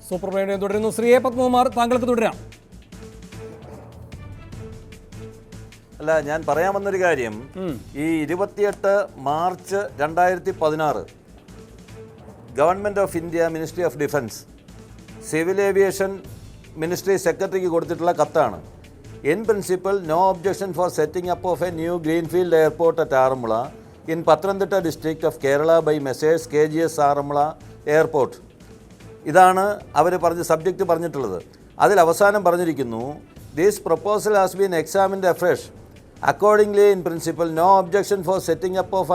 Super brain തുടരുന്നു. Shri A Padmakumar, താങ്കൾക്ക് തുടരാം. അല്ല, ഞാൻ പറയാൻ വന്നൊരു കാര്യം, ഈ 28 March 2016 government of India ministry of defence civil aviation ministry സെക്രട്ടറിക്ക് കൊടുത്തിട്ടുള്ള കത്താണ്. In principle no objection for setting up of a new greenfield airport at Aranmula in Pathanamthitta district of Kerala by messrs KGS Aranmula airport. ഇതാണ് അവർ സബ്ജക്റ്റ് പറഞ്ഞിട്ടുള്ളത്. അതിൽ അവസാനം പറഞ്ഞിരിക്കുന്നു, this proposal has been examined afresh. Accordingly, in principle, no objection for setting up of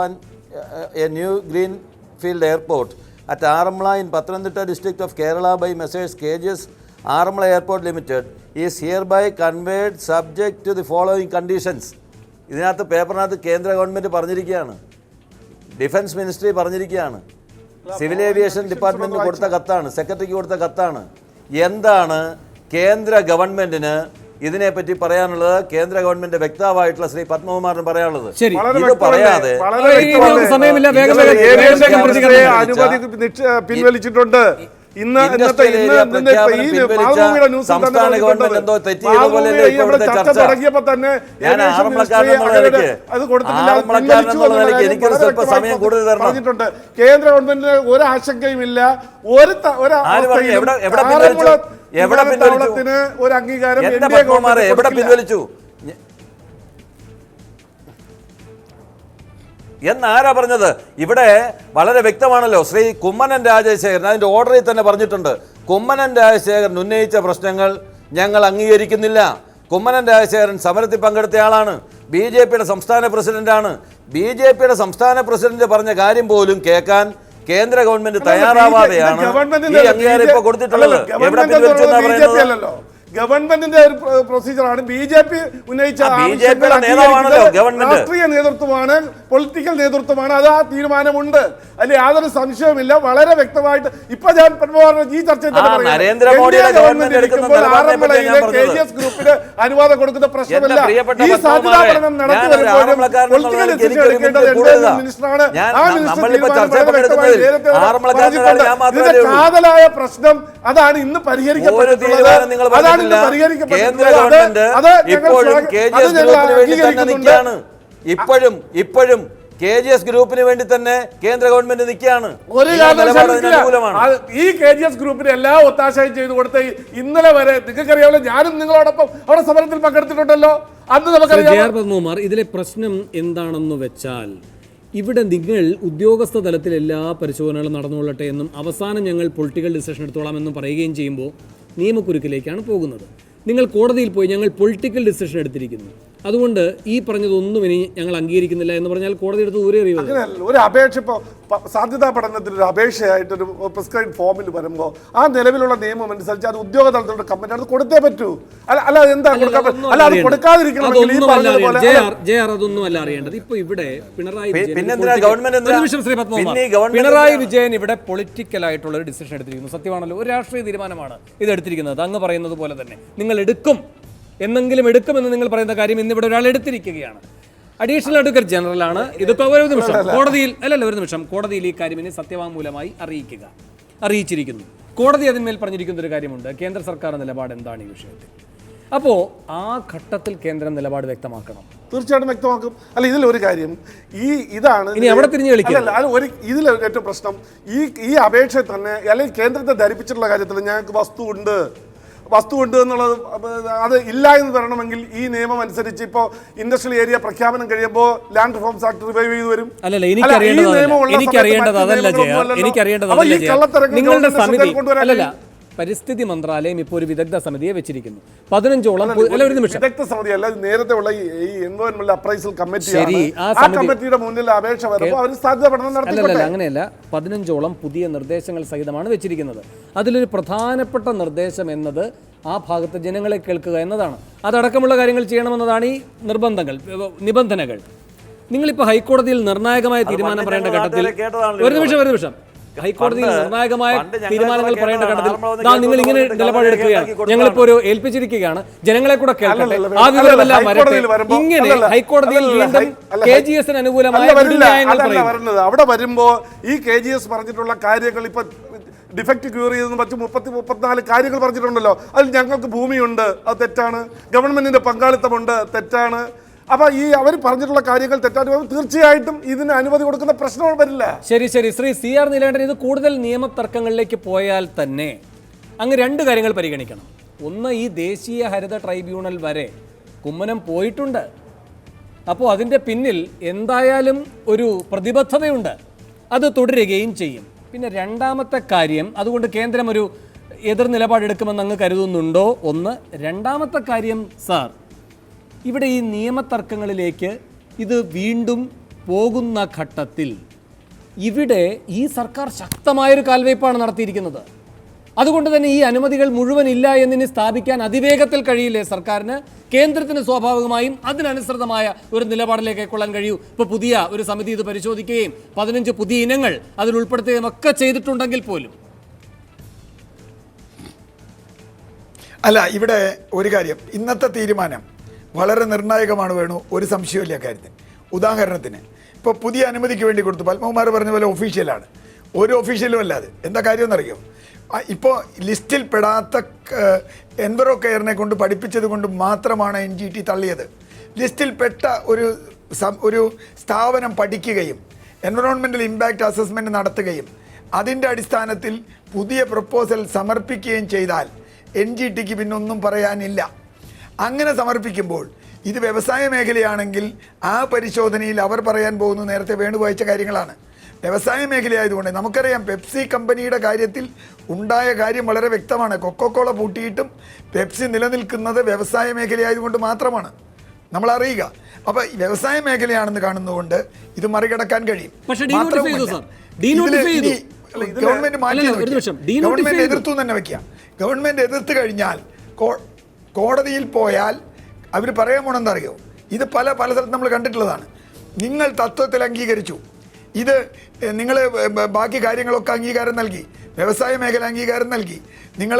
a new greenfield airport at Aramla in Pathanamthitta district of Kerala by Messrs. KGS Aramla Airport Limited is hereby conveyed subject to the following conditions. ഇതിനകത്ത് പേപ്പറിനകത്ത് കേന്ദ്ര government പറഞ്ഞിരിക്കുകയാണ്, defence ministry പറഞ്ഞിരിക്കുകയാണ്, civil aviation ഡിപ്പാർട്ട്മെൻറ്റിന് കൊടുത്ത കത്താണ്, സെക്രട്ടറിക്ക് കൊടുത്ത കത്താണ്. എന്താണ് കേന്ദ്ര ഗവൺമെൻറ്റിന് ഇതിനെപ്പറ്റി പറയാനുള്ളത്? കേന്ദ്ര ഗവൺമെന്റ് വ്യക്തമായിട്ടുള്ള ശ്രീ പത്മകുമാറിന് പറയാനുള്ളത് ഇത് പറയാതെ പിൻവലിച്ചിട്ടുണ്ട്. സംസ്ഥാന ഗവൺമെന്റ് എന്തോ തെറ്റിയതുപോലെ എനിക്കൊരു സ്വല്പ സമയം കൂടുതൽ പറഞ്ഞിട്ടുണ്ട്. കേന്ദ്ര ഗവൺമെന്റിന് ഒരു ആശങ്കയുമില്ല, എവിടെ താവളത്തിന് ഒരു അംഗീകാരം എവിടെ പിൻവലിച്ചു എന്നാരാ പറഞ്ഞത്? ഇവിടെ വളരെ വ്യക്തമാണല്ലോ. ശ്രീ കുമ്മനം രാജശേഖരൻ അതിൻ്റെ ഓർഡറിൽ തന്നെ പറഞ്ഞിട്ടുണ്ട്, കുമ്മനം രാജശേഖരൻ ഉന്നയിച്ച പ്രശ്നങ്ങൾ ഞങ്ങൾ അംഗീകരിക്കുന്നില്ല. കുമ്മനം രാജശേഖരൻ സമരത്തിൽ പങ്കെടുത്ത ആളാണ്, BJPയുടെ സംസ്ഥാന പ്രസിഡന്റാണ്. BJPയുടെ സംസ്ഥാന പ്രസിഡന്റ് പറഞ്ഞ കാര്യം പോലും കേൾക്കാൻ കേന്ദ്ര ഗവൺമെന്റ് തയ്യാറാവാതെയാണ് ഈ അംഗീകാരം ഇപ്പോൾ കൊടുത്തിട്ടുള്ളത്. എവിടെ പിൻവലിച്ചു എന്നാ പറയുന്നത്? ഗവൺമെന്റിന്റെ ഒരു പ്രൊസീജിയറാണ്. BJP ഉന്നയിച്ച രാഷ്ട്രീയ നേതൃത്വമാണ്, പൊളിറ്റിക്കൽ നേതൃത്വമാണ്. അത് ആ തീരുമാനമുണ്ട്, അതിൽ യാതൊരു സംശയവുമില്ല. വളരെ വ്യക്തമായിട്ട് ഇപ്പൊ ഞാൻ ഈ ചർച്ചയിൽ KGS ഗ്രൂപ്പിന് അനുവാദം കൊടുക്കുന്ന പ്രശ്നമില്ല. ഈ സാധ്യതാ പഠനം നടത്തി വരുമ്പോഴും പൊളിറ്റിക്കൽ ഡിസിഷൻ എടുക്കേണ്ടത് മിനിസ്റ്ററാണ്. ആ മിനിസ്റ്റർ കാതലായ പ്രശ്നം അതാണ് ഇന്ന് പരിഹരിക്കപ്പെട്ടിട്ടുള്ളത്. അതാണ് കേന്ദ്ര ഗവൺമെന്റ് ഇപ്പോഴും KGS ഗ്രൂപ്പിന് വേണ്ടി തന്നെ നിൽക്കുകയാണ്. ഇപ്പോഴും KGS ഗ്രൂപ്പിന് വേണ്ടി തന്നെ കേന്ദ്ര ഗവൺമെന്റ് നിൽക്കുകയാണ്. ഈ KGS ഗ്രൂപ്പിന് എല്ലാ ഒത്താശയും ചെയ്തു കൊടുത്ത ഇന്നലെ വരെ നിങ്ങൾക്കറിയാമല്ലോ, ഞാനും നിങ്ങളോടൊപ്പം അവിടെ സമരത്തിൽ പങ്കെടുത്തിട്ടുണ്ടല്ലോ. അന്ന് നമുക്കറിയാം. ഇതിലെ പ്രശ്നം എന്താണെന്ന് വെച്ചാൽ, ഇവിടെ നിങ്ങൾ ഉദ്യോഗസ്ഥ തലത്തിൽ എല്ലാ പരിശോധനകളും നടന്നുകൊള്ളട്ടെ എന്നും അവസാനം ഞങ്ങൾ പൊളിറ്റിക്കൽ ഡിസിഷൻ എടുത്തോളാം എന്നും പറയുകയും ചെയ്യുമ്പോൾ നിയമക്കുരുക്കിലേക്കാണ് പോകുന്നത്. നിങ്ങൾ കോടതിയിൽ പോയി ഞങ്ങൾ പൊളിറ്റിക്കൽ ഡിസിഷൻ എടുത്തിരിക്കുന്നു, അതുകൊണ്ട് ഈ പറഞ്ഞതൊന്നും ഇനി ഞങ്ങൾ അംഗീകരിക്കുന്നില്ല എന്ന് പറഞ്ഞാൽ കോടതി എടുത്ത് ദൂരെ അറിയുന്നത്. ഒരു അപേക്ഷ ഇപ്പോൾ സാധ്യതാ പഠനത്തിന് ഒരു അപേക്ഷയായിട്ടൊരു പ്രിസ്ക്രൈബ് ഫോമിൽ വരുമ്പോൾ ആ നിലവിലുള്ള നിയമം അനുസരിച്ച് അത് ഉദ്യോഗ തലത്തിലുള്ള കമ്പനി അത് കൊടുത്തേ പറ്റൂ. അല്ല എന്താ കൊടുക്കാതിരിക്കണം. അതൊന്നും അല്ല അറിയേണ്ടത്. ഇപ്പൊ ഇവിടെ പിണറായി വിജയൻ ഇവിടെ പൊളിറ്റിക്കൽ ആയിട്ടുള്ള ഒരു ഡിസിഷൻ എടുത്തിരിക്കുന്നു. സത്യമാണല്ലോ, ഒരു രാഷ്ട്രീയ തീരുമാനമാണ് ഇത് എടുത്തിരിക്കുന്നത്. അങ്ങ് പറയുന്നത് പോലെ തന്നെ നിങ്ങൾ എന്നെങ്കിലും എടുക്കുമെന്ന് നിങ്ങൾ പറയുന്ന കാര്യം ഇന്നിവിടെ ഒരാൾ എടുത്തിരിക്കുകയാണ്. അഡീഷണൽ അഡ്വക്കേറ്റ് ജനറലാണ്. ഇതൊക്കെ ഒരു നിമിഷം കോടതിയിൽ ഈ കാര്യം ഇനി സത്യവാങ്മൂലമായി അറിയിച്ചിരിക്കുന്നു. കോടതി അതിന്മേൽ പറഞ്ഞിരിക്കുന്ന ഒരു കാര്യമുണ്ട്, കേന്ദ്ര സർക്കാർ നിലപാട് എന്താണ് ഈ വിഷയത്തിൽ. അപ്പോൾ ആ ഘട്ടത്തിൽ കേന്ദ്രം നിലപാട് വ്യക്തമാക്കണം. തീർച്ചയായിട്ടും വ്യക്തമാക്കും. അല്ല, ഇതിലൊരു കാര്യം ഇതാണ്, ഇനി അവിടെ തിരിഞ്ഞു കളിക്കില്ല. ഇതിൽ ഏറ്റവും പ്രശ്നം ഈ അപേക്ഷ തന്നെ, അല്ലെങ്കിൽ കേന്ദ്രത്തെ ധരിപ്പിച്ചിട്ടുള്ള കാര്യത്തിൽ ഞങ്ങൾക്ക് വസ്തു ഉണ്ട് എന്നുള്ളത് അത് ഇല്ല എന്ന് വരണമെങ്കിൽ ഈ നിയമം അനുസരിച്ച് ഇപ്പോൾ ഇൻഡസ്ട്രിയൽ ഏരിയ പ്രഖ്യാപനം കഴിയുമ്പോൾ ലാൻഡ് റിഫോംസ് ആക്ട് റിവൈവ് ചെയ്തു വരും. പരിസ്ഥിതി മന്ത്രാലയം ഇപ്പോൾ ഒരു വിദഗ്ധ സമിതിയെ വെച്ചിരിക്കുന്നു. 15ഓളം വിദഗ്ധ സമിതി അല്ല, നേരത്തെ ഉള്ള ഈ എൻവയോൺമെന്റ് അപ്രൈസൽ കമ്മിറ്റിയാണ്. ആ കമ്മിറ്റിയുടെ മുന്നിൽ അപേക്ഷ വരുമ്പോൾ അവർ സാധ്യത പഠനം നടത്തില്ല. അങ്ങനെയല്ല, 15ഓളം പുതിയ നിർദ്ദേശങ്ങൾ സഹിതമാണ് വെച്ചിരിക്കുന്നത്. അതിലൊരു പ്രധാനപ്പെട്ട നിർദ്ദേശം എന്നത് ആ ഭാഗത്ത് ജനങ്ങളെ കേൾക്കുക എന്നതാണ്. അതടക്കമുള്ള കാര്യങ്ങൾ ചെയ്യണമെന്നതാണ് ഈ നിബന്ധനകൾ. നിങ്ങളിപ്പോൾ ഹൈക്കോടതിയിൽ നിർണായകമായ തീരുമാനം പറയേണ്ട ഘട്ടത്തിൽ ഒരു നിമിഷം ഹൈക്കോടതിയിൽ നിർണായകമായ തീരുമാനങ്ങൾ പറയേണ്ട ഘട്ടത്തിൽ നിങ്ങൾ ഇങ്ങനെ നിലപാടെടുക്കുകയാണ്. ഞങ്ങളിപ്പോ ഒരു ഏൽപ്പിച്ചിരിക്കുകയാണ്, ജനങ്ങളെ കൂടെ കേൾക്കട്ടെ, ആ വിവരമെല്ലാം വരട്ടെ. ഇങ്ങനെ ഹൈക്കോടതിയിൽ വീണ്ടും KGSന് അനുകൂലമായ അവിടെ വരുമ്പോ ഈ KGS പറഞ്ഞിട്ടുള്ള കാര്യങ്ങൾ ഇപ്പൊ ഡിഫക്റ്റ് ക്യൂർ ചെയ്തെന്ന് വെച്ച് 34 കാര്യങ്ങൾ പറഞ്ഞിട്ടുണ്ടല്ലോ. അതിൽ ഞങ്ങൾക്ക് ഭൂമിയുണ്ട്, അത് തെറ്റാണ്. ഗവൺമെന്റിന്റെ പങ്കാളിത്തമുണ്ട്, തെറ്റാണ്. അപ്പൊ ഈ അവർ പറഞ്ഞിട്ടുള്ള കാര്യങ്ങൾ തെറ്റാണ്. തീർച്ചയായിട്ടും ഇതിന് അനുമതി കൊടുക്കുന്ന പ്രശ്നം വരില്ല. ശരി ശരി ശ്രീ CR നീലേന്ദ്രൻ, ഇത് കൂടുതൽ നിയമതർക്കങ്ങളിലേക്ക് പോയാൽ തന്നെ അങ്ങ് 2 കാര്യങ്ങൾ പരിഗണിക്കണം. ഒന്ന്, ഈ ദേശീയ ഹരിത ട്രൈബ്യൂണൽ വരെ കുമ്മനം പോയിട്ടുണ്ട്. അപ്പോൾ അതിൻ്റെ പിന്നിൽ എന്തായാലും ഒരു പ്രതിബദ്ധതയുണ്ട്, അത് തുടരുകയും ചെയ്യും. പിന്നെ രണ്ടാമത്തെ കാര്യം, അതുകൊണ്ട് കേന്ദ്രം ഒരു എതിർ നിലപാടെടുക്കുമെന്ന് അങ്ങ് കരുതുന്നുണ്ടോ? ഒന്ന്. രണ്ടാമത്തെ കാര്യം സാർ, ഇവിടെ ഈ നിയമതർക്കങ്ങളിലേക്ക് ഇത് വീണ്ടും പോകുന്ന ഘട്ടത്തിൽ ഇവിടെ ഈ സർക്കാർ ശക്തമായൊരു കാൽവയ്പ്പാണ് നടത്തിയിരിക്കുന്നത്. അതുകൊണ്ട് തന്നെ ഈ അനുമതികൾ മുഴുവൻ ഇല്ല എന്നിനി സ്ഥാപിക്കാൻ അതിവേഗത്തിൽ കഴിയില്ലേ സർക്കാരിന്? കേന്ദ്രത്തിന് സ്വാഭാവികമായും അതിനനുസൃതമായ ഒരു നിലപാടിലേക്ക് കൈക്കൊള്ളാൻ കഴിയൂ. ഇപ്പോൾ പുതിയ ഒരു സമിതി ഇത് പരിശോധിക്കുകയും 15 പുതിയ ഇനങ്ങൾ അതിൽ ഉൾപ്പെടുത്തുകയും ഒക്കെ ചെയ്തിട്ടുണ്ടെങ്കിൽ പോലും. അല്ല, ഇവിടെ ഒരു കാര്യം, ഇന്നത്തെ തീരുമാനം വളരെ നിർണായകമാണ് വേണു, ഒരു സംശയമില്ല കാര്യത്തിൽ. ഉദാഹരണത്തിന് ഇപ്പോൾ പുതിയ അനുമതിക്ക് വേണ്ടി കൊടുത്തു, പത്മകുമാർ പറഞ്ഞ പോലെ ഒഫീഷ്യലാണ്, ഒരു ഒഫീഷ്യലും അല്ലാതെ. എന്താ കാര്യമെന്നറിയോ? ഇപ്പോൾ ലിസ്റ്റിൽ പെടാത്ത എൻവറോ കെയറിനെ കൊണ്ട് പഠിപ്പിച്ചത് കൊണ്ട് മാത്രമാണ് NGT തള്ളിയത്. ലിസ്റ്റിൽ പെട്ട ഒരു സ്ഥാപനം പഠിക്കുകയും എൻവറോൺമെൻറ്റൽ ഇമ്പാക്റ്റ് അസസ്മെൻറ്റ് നടത്തുകയും അതിൻ്റെ അടിസ്ഥാനത്തിൽ പുതിയ പ്രപ്പോസൽ സമർപ്പിക്കുകയും ചെയ്താൽ NGTക്ക് പിന്നൊന്നും പറയാനില്ല. അങ്ങനെ സമർപ്പിക്കുമ്പോൾ ഇത് വ്യവസായ മേഖലയാണെങ്കിൽ ആ പരിശോധനയിൽ അവർ പറയാൻ പോകുന്നു നേരത്തെ വേണു വായിച്ച കാര്യങ്ങളാണ്. വ്യവസായ മേഖലയായതുകൊണ്ട് നമുക്കറിയാം, പെപ്സി കമ്പനിയുടെ കാര്യത്തിൽ ഉണ്ടായ കാര്യം വളരെ വ്യക്തമാണ്. കൊക്കോക്കോള പൂട്ടിയിട്ടും പെപ്സി നിലനിൽക്കുന്നത് വ്യവസായ മേഖലയായതുകൊണ്ട് മാത്രമാണ്, നമ്മൾ അറിയുക. അപ്പോൾ വ്യവസായ മേഖലയാണെന്ന് കാണുന്നതുകൊണ്ട് ഇത് മറികടക്കാൻ കഴിയും. ഗവൺമെന്റ് മാറ്റി, ഗവൺമെന്റ് എതിർത്തു തന്നെ വെക്കാം. ഗവൺമെന്റ് എതിർത്ത് കഴിഞ്ഞാൽ കോടതിയിൽ പോയാൽ അവർ പറയാൻ പോണെന്താ അറിയോ? ഇത് പല സ്ഥലത്ത് നമ്മൾ കണ്ടിട്ടുള്ളതാണ്. നിങ്ങൾ തത്വത്തിൽ അംഗീകരിച്ചു, ഇത് നിങ്ങൾ ബാക്കി കാര്യങ്ങളൊക്കെ അംഗീകാരം നൽകി, വ്യവസായ മേഖല അംഗീകാരം നൽകി, നിങ്ങൾ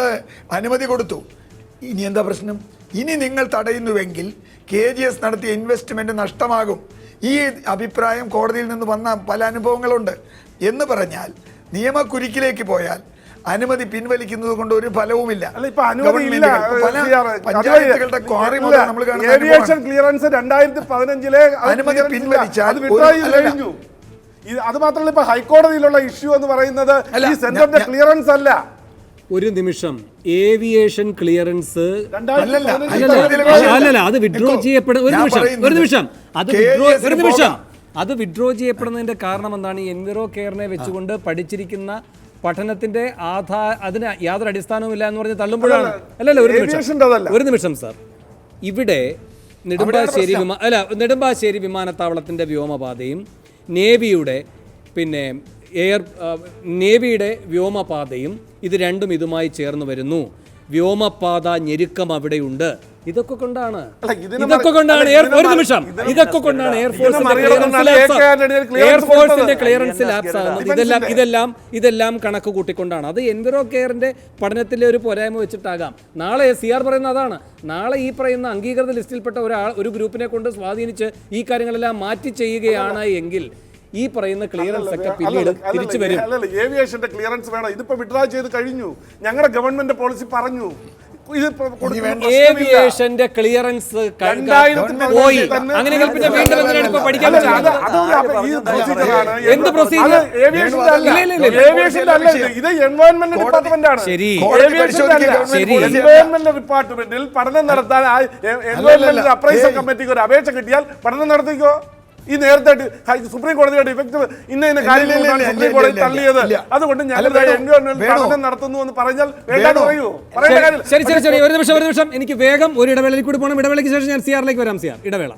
അനുമതി കൊടുത്തു. ഇനി എന്താ പ്രശ്നം? ഇനി നിങ്ങൾ തടയുന്നുവെങ്കിൽ KGS നടത്തിയ ഇൻവെസ്റ്റ്മെൻറ്റ് നഷ്ടമാകും. ഈ അഭിപ്രായം കോടതിയിൽ നിന്ന് വന്ന പല അനുഭവങ്ങളുണ്ട്. എന്ന് പറഞ്ഞാൽ നിയമക്കുരുക്കിലേക്ക് പോയാൽ അനുമതി പിൻവലിക്കുന്നത് കൊണ്ട് ഒരു ഫലവുമില്ല. പഞ്ചായത്തുകളുടെ ക്വാറി മുതൽ നമ്മൾ ഏവിയേഷൻ ക്ലിയറൻസ് 2015 അനുമതി പിൻവലിച്ചാൽ അത് മാത്രമല്ല, ഇപ്പൊ ഹൈക്കോടതിയിലുള്ള ഇഷ്യൂ എന്ന് പറയുന്നത് ഈ സെന്ററിന്റെ ക്ലിയറൻസ് അല്ല. ഒരു നിമിഷം, ഏവിയേഷൻ ക്ലിയറൻസ് അല്ലല്ല, അത് വിഡ്രോ ചെയ്യപ്പെടുന്ന അത് വിഡ്രോ ചെയ്യപ്പെടുന്നതിന്റെ കാരണം എന്താണ്? ഈ എൻവിറോ കെയറിനെ വെച്ചുകൊണ്ട് പഠിച്ചിരിക്കുന്ന പഠനത്തിന്റെ അതിന് യാതൊരു അടിസ്ഥാനവുമില്ല എന്ന് പറഞ്ഞ് തള്ളുമ്പോഴാണ്. അല്ലല്ല, ഒരു നിമിഷം സാർ, ഇവിടെ നെടുമ്പാശ്ശേരി വിമാനത്താവളത്തിന്റെ വ്യോമപാതയും നേവിയുടെ നേവിയുടെ വ്യോമപാതയും ഇത് രണ്ടും ഇതുമായി ചേർന്ന് വരുന്നു. വ്യോമപാത ഞെരുക്കം അവിടെയുണ്ട്. ഇതൊക്കെ കൊണ്ടാണ് എയർഫോഴ്സിന്റെ ക്ലിയറൻസ് ലാപ്സ് ആകുന്നത്. ഇതെല്ലാം കണക്ക് കൂട്ടിക്കൊണ്ടാണ്. അത് എൻവിറോ കെയറിന്റെ പഠനത്തിലെ ഒരു പോരായ്മ വെച്ചിട്ടാകാം. നാളെ CR പറയുന്ന അതാണ്, നാളെ ഈ പറയുന്ന അംഗീകൃത ലിസ്റ്റിൽപ്പെട്ട ഒരു ഗ്രൂപ്പിനെ കൊണ്ട് സ്വാധീനിച്ച് ഈ കാര്യങ്ങളെല്ലാം മാറ്റി ചെയ്യുകയാണ് എങ്കിൽ ഈ പറയുന്ന ക്ലിയറൻസ് ഒക്കെ പിന്നീട് തിരിച്ചു വരും. ഏവിയേഷന്റെ ക്ലിയറൻസ് വേണം. ഇതിപ്പോ വിഡ്രോ ചെയ്ത് കഴിഞ്ഞു. ഞങ്ങളുടെ ഗവൺമെന്റ് പോളിസി പറഞ്ഞു ഏവിയേഷന്റെ ക്ലിയറൻസ് പോയി. അങ്ങനെയെങ്കിൽ പിന്നെ വീണ്ടും എന്തിനാണ് പഠിക്കാൻ? എന്ത് പ്രൊസീജിയർ? ഇത് എൻവയോൺമെന്റ് ഡിപ്പാർട്ട്മെന്റാണ്. ശരി, എൻവയോൺമെന്റ് ഡിപ്പാർട്ട്മെന്റിൽ പഠനം നടത്താൻ എൻവയോൺമെന്റ് അപ്രൈസൽ കമ്മിറ്റിക്ക് ഒരു അപേക്ഷ കിട്ടിയാൽ പഠനം നടത്തിക്കോ. ഈ നേരത്തെ സുപ്രീം കോടതിയുടെ ഇഫക്റ്റ് ഇന്ന കാര്യങ്ങളാണ് സുപ്രീം കോടതി തള്ളിയത്. അതുകൊണ്ട് ഞങ്ങൾ പഠനം നടത്തുന്നു എന്ന് പറഞ്ഞാൽ വേണ്ടാന്ന് പറയൂ. ശരി, ഒരു നിമിഷം, എനിക്ക് വേഗം ഒരു ഇടവേളയിൽ കൂടി പോകണം. ഇടവേളയ്ക്ക് ശേഷം ഞാൻ CRലേക്ക് വരാം. ഇടവേള.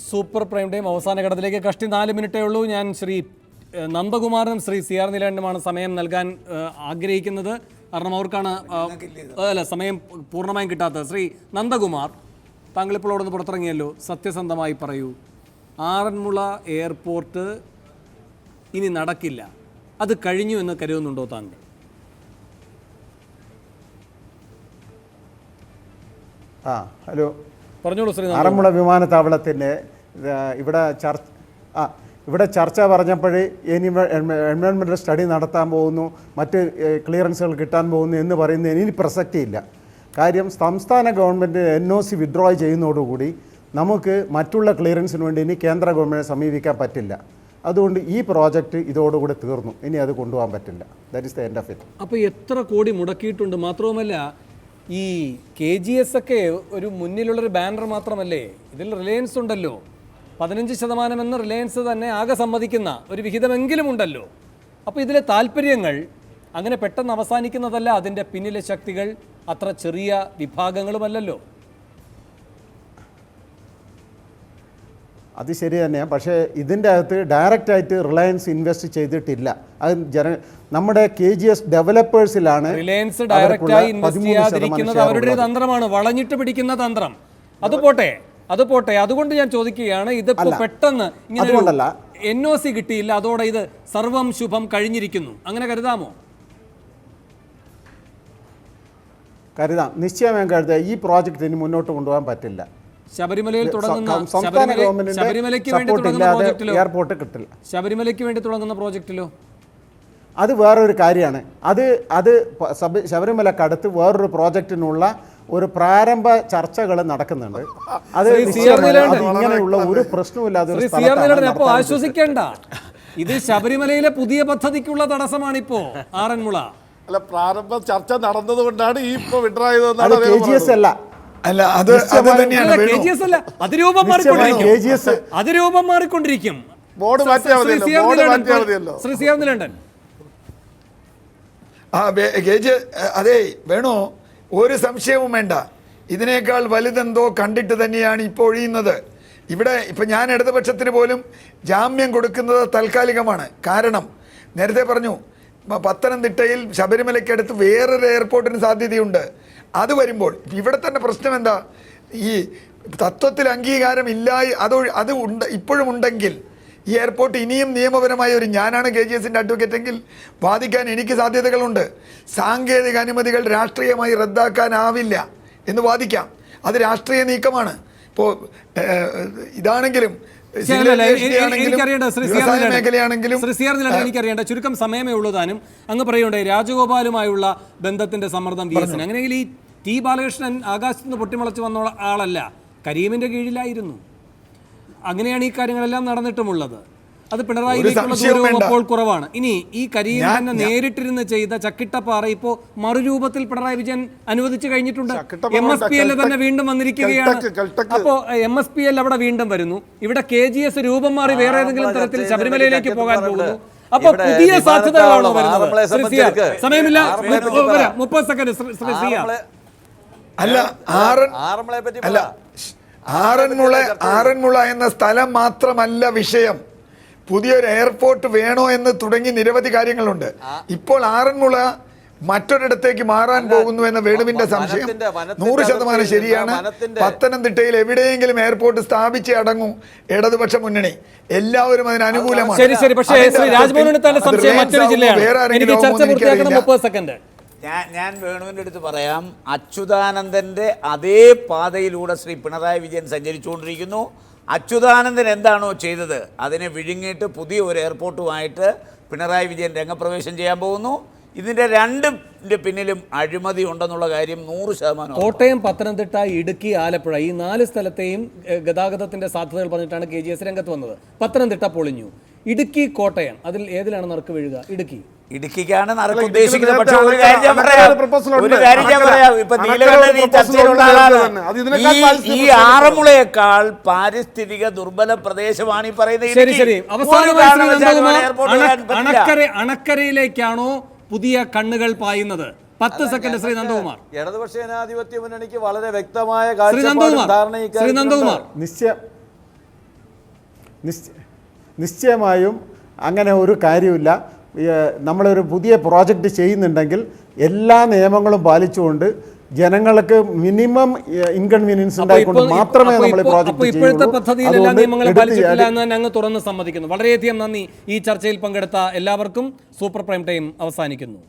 സൂപ്പർ പ്രൈം ടൈം അവസാന ഘട്ടത്തിലേക്ക് കഷ്ടി 4 മിനിറ്റേ ഉള്ളൂ. ഞാൻ ശ്രീ നന്ദകുമാറിനും ശ്രീ CR നീലേന്ദ്രനുമാണ് സമയം നൽകാൻ ആഗ്രഹിക്കുന്നത്. കാരണം അവർക്കാണ് സമയം പൂർണ്ണമായും കിട്ടാത്തത്. ശ്രീ നന്ദകുമാർ, താങ്കൾ ഇപ്പോൾ അവിടെ നിന്ന് പുറത്തിറങ്ങിയല്ലോ, സത്യസന്ധമായി പറയൂ, ആറന്മുള എയർപോർട്ട് ഇനി നടക്കില്ല, അത് കഴിഞ്ഞു എന്ന് കരുതുന്നുണ്ടോ താങ്കൾ? ഹലോ, പറഞ്ഞോളൂ ശ്രീ. ആറന്മുള വിമാനത്താവളത്തിൻ്റെ ഇവിടെ ഇവിടെ ചർച്ച പറഞ്ഞപ്പോൾ എൻവയോൺമെൻറ്റൽ സ്റ്റഡി നടത്താൻ പോകുന്നു, മറ്റ് ക്ലിയറൻസുകൾ കിട്ടാൻ പോകുന്നു എന്ന് പറയുന്നതിന് ഇനി പ്രസക്തിയില്ല. കാര്യം സംസ്ഥാന ഗവൺമെൻറ് NOC വിഡ്രോ ചെയ്യുന്നതോടുകൂടി നമുക്ക് മറ്റുള്ള ക്ലിയറൻസിന് വേണ്ടി ഇനി കേന്ദ്ര ഗവൺമെൻറ്റിനെ സമീപിക്കാൻ പറ്റില്ല. അതുകൊണ്ട് ഈ പ്രോജക്റ്റ് ഇതോടുകൂടി തീർന്നു, ഇനി അത് കൊണ്ടുപോകാൻ പറ്റില്ല. That is the end of it. അപ്പോൾ എത്ര കോടി മുടക്കിയിട്ടുണ്ട്. മാത്രവുമല്ല ഈ KGS ഒക്കെ ഒരു മുന്നിലുള്ളൊരു ബാനർ മാത്രമല്ലേ, ഇതിൽ റിലയൻസ് ഉണ്ടല്ലോ. 15% എന്ന് റിലയൻസ് തന്നെ ആകെ സമ്മതിക്കുന്ന ഒരു വിഹിതമെങ്കിലും ഉണ്ടല്ലോ. അപ്പോൾ ഇതിലെ താല്പര്യങ്ങൾ അങ്ങനെ പെട്ടെന്ന് അവസാനിക്കുന്നതല്ല. അതിൻ്റെ പിന്നിലെ ശക്തികൾ അത്ര ചെറിയ വിഭാഗങ്ങളുമല്ലല്ലോ. അത് ശരി തന്നെയാണ്. പക്ഷേ ഇതിൻ്റെ അകത്ത് ഡയറക്റ്റായിട്ട് റിലയൻസ് ഇൻവെസ്റ്റ് ചെയ്തിട്ടില്ല. അത് നമ്മുടെ KGS ഡെവലപ്പേഴ്സിലാണ്. റിലയൻസ് ഡയറക്റ്റായി ഇൻവെസ്റ്റ് ചെയ്യാതിരിക്കുന്നത് അവരുടെ തന്ത്രമാണ്, വളഞ്ഞിട്ട് പിടിക്കുന്ന തന്ത്രം. അത് പോട്ടെ. അതുകൊണ്ട് ഞാൻ ചോദിക്കുകയാണ്, ഇതിപ്പോ പെട്ടെന്ന് ഇങ്ങനെ NOC കിട്ടിയില്ല, അതോടെ ഇത് സർവം ശുഭം കഴിഞ്ഞിരിക്കുന്നു, അങ്ങനെ കരുതാമോ? കരുതാം, നിശ്ചയമായും കരുതാം. ഈ പ്രോജക്റ്റ് ഇനി മുന്നോട്ട് കൊണ്ടുപോകാൻ പറ്റില്ല. ശബരിമലയിൽ തുടങ്ങുന്ന സംസ്ഥാന ഗവൺമെന്റിന്റെ സപ്പോർട്ട് ഇല്ലാതെ എയർപോർട്ട് കിട്ടില്ല. ശബരിമലയ്ക്ക് വേണ്ടി തുടങ്ങുന്ന പ്രോജക്റ്റിലോ? അത് വേറൊരു കാര്യമാണ്. അത് ശബരിമലക്കടുത്ത് വേറൊരു പ്രോജക്റ്റിനുള്ള ഒരു പ്രാരംഭ ചർച്ചകൾ നടക്കുന്നുണ്ട്. അത് ഇങ്ങനെയുള്ള ഒരു പ്രശ്നവുമില്ലാതെ അപ്പോൾ ആശ്വസിക്കേണ്ട. ഇത് ശബരിമലയിലെ പുതിയ പദ്ധതിക്കുള്ള തടസ്സമാണിപ്പോ ആറന്മുള. അല്ല, പ്രാരംഭ ചർച്ച നടന്നതുകൊണ്ടാണ് ഈ ഇപ്പൊ വിഡ്രോ ചെയ്തതെന്നാണ്. KGS അല്ല, അല്ല അത് തന്നെയാണ്. KGS അല്ല, അതിരൂപം മാറിക്കൊണ്ടിരിക്കും. ബോർഡ് മാറ്റിയാൽ മതിയല്ലോ. ശ്രീ സിയാദ് ലണ്ടൻ. അതെ വേണോ, ഒരു സംശയവും വേണ്ട. ഇതിനേക്കാൾ വലുതെന്തോ കണ്ടിട്ട് തന്നെയാണ് ഇപ്പോൾ ഒഴിയുന്നത്. ഇവിടെ ഇപ്പം ഞാൻ ഇടതുപക്ഷത്തിന് പോലും ജാമ്യം കൊടുക്കുന്നത് താൽക്കാലികമാണ്. കാരണം നേരത്തെ പറഞ്ഞു, പത്തനംതിട്ടയിൽ ശബരിമലയ്ക്കടുത്ത് വേറൊരു എയർപോർട്ടിന് സാധ്യതയുണ്ട്. അത് വരുമ്പോൾ ഇവിടെ തന്നെ പ്രശ്നം എന്താ, ഈ തത്വത്തിൽ അംഗീകാരം അത് ഇപ്പോഴും ഉണ്ടെങ്കിൽ ഈ എയർപോർട്ട് ഇനിയും നിയമപരമായ ഞാനാണ് KGSന്റെ അഡ്വക്കേറ്റ് എങ്കിൽ വാദിക്കാൻ എനിക്ക് സാധ്യതകളുണ്ട്. സാങ്കേതിക അനുമതികൾ രാഷ്ട്രീയമായി റദ്ദാക്കാനാവില്ല എന്ന് വാദിക്കാം. അത് രാഷ്ട്രീയ നീക്കമാണ്. ഇപ്പോൾ ഇതാണെങ്കിലും എനിക്കറിയേണ്ട ചുരുക്കം സമയമേ ഉള്ളതാനും അങ്ങ് പറയുണ്ടായി രാജഗോപാലുമായുള്ള ബന്ധത്തിന്റെ സമ്മർദ്ദം VS. അങ്ങനെയെങ്കിൽ ഈ T ബാലകൃഷ്ണൻ ആകാശത്ത് നിന്ന് പൊട്ടിമുളച്ച് വന്ന ആളല്ല, കരീമിന്റെ കീഴിലായിരുന്നു. അങ്ങനെയാണ് ഈ കാര്യങ്ങളെല്ലാം നടന്നിട്ടുമുള്ളത്. അത് പിണറായിയിലേക്കുള്ള ദൂരവും അപ്പോൾ കുറവാണ്. ഇനി ഈ കരീം തന്നെ നേരിട്ടിരുന്ന് ചെയ്ത ചക്കിട്ടപ്പാറ ഇപ്പോ മറുരൂപത്തിൽ പിണറായി വിജയൻ അനുവദിച്ചു കഴിഞ്ഞിട്ടുണ്ട്. MSPL തന്നെ വീണ്ടും വന്നിരിക്കുകയാണ്. അപ്പോ MSPL അവിടെ വീണ്ടും വരുന്നു. ഇവിടെ KGS രൂപം മാറി വേറെ ഏതെങ്കിലും തരത്തിൽ ശബരിമലയിലേക്ക് പോകാൻ പോകുന്നു. അപ്പൊ പുതിയ സാധ്യതകളാണോ വരുന്നത്? സമയമില്ല, 30 സെക്കൻഡ്. അല്ല, ആറന്മുള എന്ന സ്ഥലം മാത്രമല്ല വിഷയം. പുതിയൊരു എയർപോർട്ട് വേണോ എന്ന് തുടങ്ങി നിരവധി കാര്യങ്ങളുണ്ട്. ഇപ്പോൾ ആറന്മുള മറ്റൊരിടത്തേക്ക് മാറാൻ പോകുന്നു എന്ന വേണുവിന്റെ സംശയം 100% ശരിയാണ്. പത്തനംതിട്ടയിൽ എവിടെയെങ്കിലും എയർപോർട്ട് സ്ഥാപിച്ച് അടങ്ങും ഇടതുപക്ഷ മുന്നണി. എല്ലാവരും അതിന് അനുകൂലമാണ്. ഞാൻ വേണുവിൻ്റെ അടുത്ത് പറയാം, അച്യുതാനന്ദൻ്റെ അതേ പാതയിലൂടെ ശ്രീ പിണറായി വിജയൻ സഞ്ചരിച്ചുകൊണ്ടിരിക്കുന്നു. അച്യുതാനന്ദൻ എന്താണോ ചെയ്തത് അതിനെ വിഴുങ്ങിയിട്ട് പുതിയ ഒരു എയർപോർട്ടുമായിട്ട് പിണറായി വിജയൻ രംഗപ്രവേശം ചെയ്യാൻ പോകുന്നു. ഇതിൻ്റെ രണ്ടിൻ്റെ പിന്നിലും അഴിമതി ഉണ്ടെന്നുള്ള കാര്യം 100%. കോട്ടയം, പത്തനംതിട്ട, ഇടുക്കി, ആലപ്പുഴ ഈ 4 സ്ഥലത്തെയും ഗതാഗതത്തിന്റെ സാധ്യതകൾ പറഞ്ഞിട്ടാണ് KGS രംഗത്ത് വന്നത്. പത്തനംതിട്ട പൊളിഞ്ഞു. ഇടുക്കി, കോട്ടയം, അതിൽ ഏതിലാണ് നറുക്ക് വീഴുക? ഇടുക്കിക്കാണ് നറുക്ക് ഉദ്ദേശിക്കുന്നത്. പക്ഷേ ഒരു കാര്യം ഞാൻ പറയാം, ഇപ്പൊ നീലകണ്ഠൻ ഈ ചർച്ചയിലുള്ള ആളാണ്. ഈ ആറന്മുളയേക്കാൾ പാരിസ്ഥിതിക ദുർബല പ്രദേശമാണ് ഈ പറയുന്നത്. ശരി. അണക്കരയിലേക്കാണോ പുതിയ കണ്ണുകൾ പായുന്നത്? 10 സെക്കൻഡ്. ശ്രീ നന്ദകുമാർ. ഇടതുപക്ഷ ജനാധിപത്യ മുന്നണിക്ക് വളരെ വ്യക്തമായ കാഴ്ചപ്പാട്. നിശ്ചയമായും അങ്ങനെ ഒരു കാര്യമില്ല. നമ്മളൊരു പുതിയ പ്രോജക്റ്റ് ചെയ്യുന്നുണ്ടെങ്കിൽ എല്ലാ നിയമങ്ങളും പാലിച്ചുകൊണ്ട് ജനങ്ങൾക്ക് മിനിമം ഇൻകൺവീനിയൻസ് ഉണ്ടായിക്കൊണ്ട് മാത്രമേ നമ്മൾ പ്രോജക്റ്റ് ഇപ്പോഴത്തെ പദ്ധതിയിൽ എല്ലാ നിയമങ്ങളും പാലിച്ചിട്ടില്ല എന്ന് അങ്ങ് തുറന്ന് സമ്മതിക്കുന്നു. വളരെയധികം നന്ദി. ഈ ചർച്ചയിൽ പങ്കെടുത്ത എല്ലാവർക്കും. സൂപ്പർ പ്രൈം ടൈം അവസാനിക്കുന്നു.